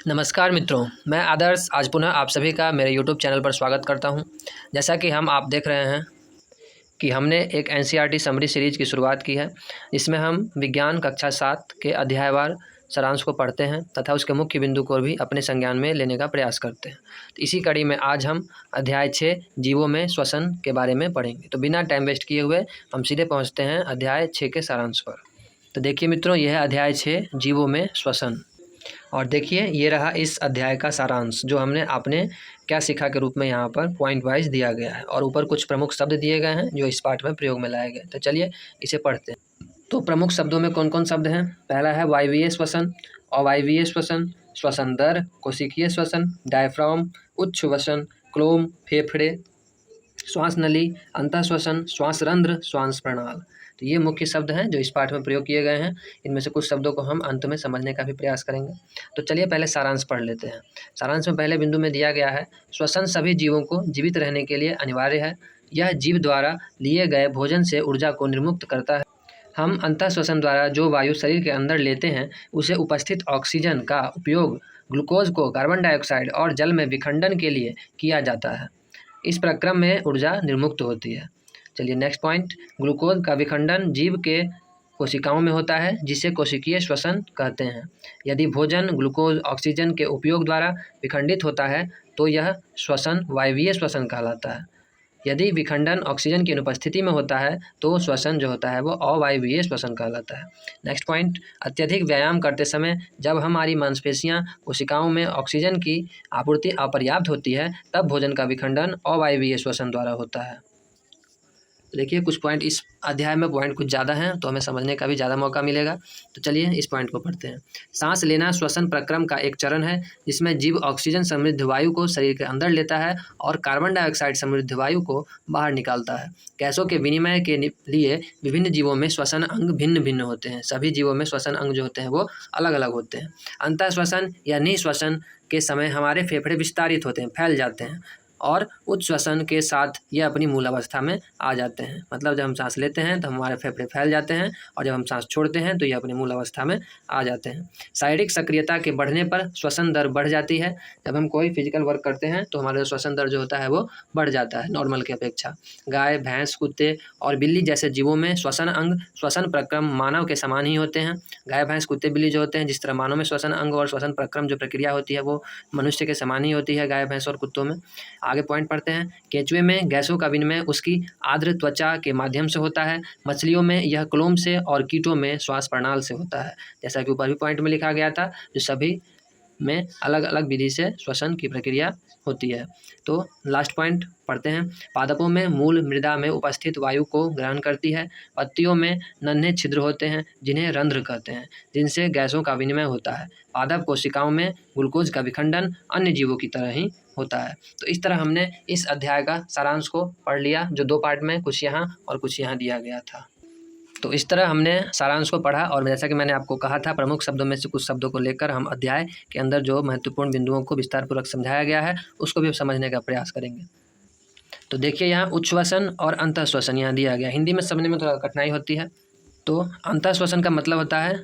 नमस्कार मित्रों, मैं आदर्श आज पुनः आप सभी का मेरे YouTube चैनल पर स्वागत करता हूं। जैसा कि आप देख रहे हैं कि हमने एक NCERT समरी सीरीज़ की शुरुआत की है, जिसमें हम विज्ञान कक्षा 7 के अध्यायवार सारांश को पढ़ते हैं तथा उसके मुख्य बिंदु को भी अपने संज्ञान में लेने का प्रयास करते हैं। तो इसी कड़ी में आज हम अध्याय 6 जीवों में श्वसन के बारे में पढ़ेंगे। तो बिना टाइम वेस्ट किए हुए हम सीधे पहुँचते हैं अध्याय 6 के सारांश पर। तो देखिए मित्रों, यह है अध्याय 6 जीवों में श्वसन। और देखिए ये रहा इस अध्याय का सारांश, जो हमने आपने क्या सीखा के रूप में यहाँ पर पॉइंट वाइज दिया गया है और ऊपर कुछ प्रमुख शब्द दिए गए हैं जो इस पाठ में प्रयोग में लाए गए। तो चलिए इसे पढ़ते हैं। तो प्रमुख शब्दों में कौन कौन शब्द हैं? पहला है वायवीय श्वसन, अवायवीय श्वसन, श्वसन दर, कोशिकीय श्वसन, डायफ्राम, उच्च श्वसन, क्लोम, फेफड़े, श्वास नली, अंतःश्वसन, श्वास रंध्र, श्वास प्रणाल। तो ये मुख्य शब्द हैं जो इस पाठ में प्रयोग किए गए हैं। इनमें से कुछ शब्दों को हम अंत में समझने का भी प्रयास करेंगे। तो चलिए पहले सारांश पढ़ लेते हैं। सारांश में पहले बिंदु में दिया गया है, श्वसन सभी जीवों को जीवित रहने के लिए अनिवार्य है। यह जीव द्वारा लिए गए भोजन से ऊर्जा को निर्मुक्त करता है। हम अंतःश्वसन द्वारा जो वायु शरीर के अंदर लेते हैं, उसे उपस्थित ऑक्सीजन का उपयोग ग्लूकोज को कार्बन डाइऑक्साइड और जल में विखंडन के लिए किया जाता है। इस प्रक्रम में ऊर्जा निर्मुक्त होती है। चलिए नेक्स्ट पॉइंट, ग्लूकोज का विखंडन जीव के कोशिकाओं में होता है, जिसे कोशिकीय श्वसन कहते हैं। यदि भोजन ग्लूकोज ऑक्सीजन के उपयोग द्वारा विखंडित होता है तो यह श्वसन वायवीय श्वसन कहलाता है। यदि विखंडन ऑक्सीजन की अनुपस्थिति में होता है तो श्वसन जो होता है वो अवायवीय श्वसन कहलाता है। नेक्स्ट पॉइंट, अत्यधिक व्यायाम करते समय जब हमारी मांसपेशियां कोशिकाओं में ऑक्सीजन की आपूर्ति अपर्याप्त होती है, तब भोजन का विखंडन अवायवीय श्वसन द्वारा होता है। देखिए कुछ पॉइंट इस अध्याय में पॉइंट कुछ ज़्यादा हैं, तो हमें समझने का भी ज़्यादा मौका मिलेगा। तो चलिए इस पॉइंट को पढ़ते हैं। सांस लेना श्वसन प्रक्रम का एक चरण है, जिसमें जीव ऑक्सीजन समृद्ध वायु को शरीर के अंदर लेता है और कार्बन डाइऑक्साइड समृद्ध वायु को बाहर निकालता है। गैसों के विनिमय के लिए विभिन्न जीवों में श्वसन अंग भिन्न भिन्न होते हैं। सभी जीवों में श्वसन अंग जो होते हैं वो अलग अलग होते हैं। अंतःश्वसन या निःश्वसन के समय हमारे फेफड़े विस्तारित होते हैं, फैल जाते हैं, और उच्च श्वसन के साथ ये अपनी मूल अवस्था में आ जाते हैं। मतलब जब हम सांस लेते हैं तो हमारे फेफड़े फैल जाते हैं और जब हम सांस छोड़ते हैं तो ये अपनी मूल अवस्था में आ जाते हैं। शारीरिक सक्रियता के बढ़ने पर श्वसन दर बढ़ जाती है। जब हम कोई फिजिकल वर्क करते हैं तो हमारा श्वसन दर जो होता है वो बढ़ जाता है नॉर्मल की अपेक्षा। गाय, भैंस, कुत्ते और बिल्ली जैसे जीवों में श्वसन अंग श्वसन प्रक्रम मानव के समान ही होते हैं। गाय, भैंस, कुत्ते, बिल्ली जो होते हैं, जिस तरह मानव में श्वसन अंग और श्वसन प्रक्रम जो प्रक्रिया होती है वो मनुष्य के समान ही होती है, गाय, भैंस और कुत्तों में। आगे पॉइंट पढ़ते हैं। केंचुए में गैसों का विनिमय उसकी आर्द्र त्वचा के माध्यम से होता है। मछलियों में यह क्लोम से और कीटों में श्वास प्रणाल से होता है। जैसा कि ऊपर भी पॉइंट में लिखा गया था, जो सभी में अलग अलग विधि से श्वसन की प्रक्रिया होती है। तो लास्ट पॉइंट पढ़ते हैं। पादपों में मूल मृदा में उपस्थित वायु को ग्रहण करती है। पत्तियों में नन्हे छिद्र होते हैं जिन्हें रंध्र कहते हैं, जिनसे गैसों का विनिमय होता है। पादप कोशिकाओं में ग्लूकोज का विखंडन अन्य जीवों की तरह ही होता है। तो इस तरह हमने इस अध्याय का सारांश को पढ़ लिया, जो दो पार्ट में कुछ यहाँ और कुछ यहाँ दिया गया था। तो इस तरह हमने सारांश को पढ़ा और जैसा कि मैंने आपको कहा था, प्रमुख शब्दों में से कुछ शब्दों को लेकर हम अध्याय के अंदर जो महत्वपूर्ण बिंदुओं को विस्तारपूर्वक समझाया गया है उसको भी समझने का प्रयास करेंगे। तो देखिए यहाँ उच्छ्वसन और अंतःश्वसन यहाँ दिया गया। हिंदी में समझने में थोड़ा कठिनाई होती है। तो अंतःश्वसन का मतलब होता है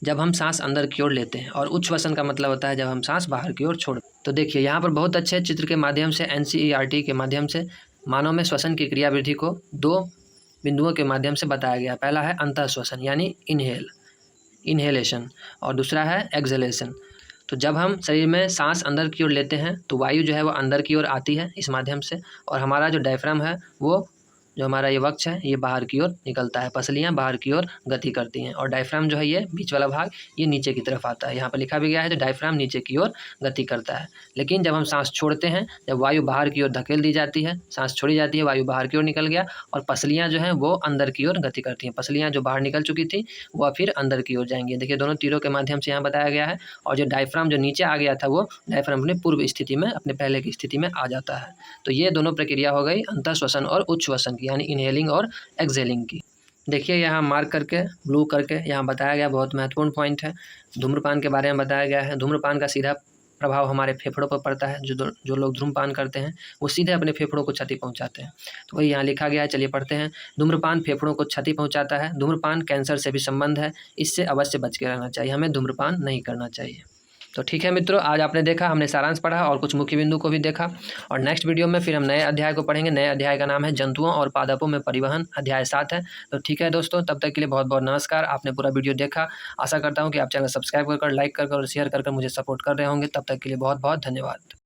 जब हम सांस अंदर की ओर लेते हैं, और उच्छ्वसन का मतलब होता है जब हम सांस बाहर की ओर छोड़ते हैं। तो देखिए यहाँ पर बहुत अच्छे चित्र के माध्यम से NCERT के माध्यम से मानव में श्वसन की क्रियाविधि को दो बिंदुओं के माध्यम से बताया गया। पहला है अंतःश्वसन यानी इनहेलेशन, और दूसरा है एक्सहेलेशन। तो जब हम शरीर में सांस अंदर की ओर लेते हैं तो वायु जो है वो अंदर की ओर आती है इस माध्यम से, और हमारा जो डायफ्राम है वो जो हमारा ये वक्ष है ये बाहर की ओर निकलता है। पसलियाँ बाहर की ओर गति करती हैं और डायफ्राम जो है ये बीच वाला भाग ये नीचे की तरफ आता है। यहाँ पर लिखा भी गया है तो डायफ्राम नीचे की ओर गति करता है। लेकिन जब हम सांस छोड़ते हैं, जब वायु बाहर की ओर धकेल दी जाती है, सांस छोड़ी जाती है, वायु बाहर की ओर निकल गया और पसलियाँ जो हैं वो अंदर की ओर गति करती हैं। पसलियाँ जो बाहर निकल चुकी थी वह फिर अंदर की ओर जाएंगी। देखिए दोनों तीरों के माध्यम से यहाँ बताया गया है। और जो डायफ्राम जो नीचे आ गया था वो डायफ्राम अपने पूर्व स्थिति में, अपने पहले की स्थिति में आ जाता है। तो ये दोनों प्रक्रिया हो गई अंतःश्वसन और उच्छ्वसन की, यानी इनहेलिंग और एक्सहेलिंग की। देखिए यहाँ मार्क करके ब्लू करके यहाँ बताया गया, बहुत महत्वपूर्ण पॉइंट है। धूम्रपान के बारे में बताया गया है। धूम्रपान का सीधा प्रभाव हमारे फेफड़ों पर पड़ता है। जो लोग धूम्रपान करते हैं वो सीधे अपने फेफड़ों को क्षति पहुंचाते हैं। तो वही यहाँ लिखा गया है, चलिए पढ़ते हैं। धूम्रपान फेफड़ों को क्षति पहुंचाता है। धूम्रपान कैंसर से भी संबंध है, इससे अवश्य बच के रहना चाहिए। हमें धूम्रपान नहीं करना चाहिए। तो ठीक है मित्रों, आज आपने देखा, हमने सारांश पढ़ा और कुछ मुख्य बिंदु को भी देखा। और नेक्स्ट वीडियो में फिर हम नए अध्याय को पढ़ेंगे। नए अध्याय का नाम है जंतुओं और पादपों में परिवहन, अध्याय 7 है। तो ठीक है दोस्तों, तब तक के लिए बहुत बहुत नमस्कार। आपने पूरा वीडियो देखा, आशा करता हूँ कि आप चैनल सब्सक्राइब कर लाइक कर और शेयर कर मुझे सपोर्ट कर रहे होंगे। तब तक के लिए बहुत बहुत धन्यवाद।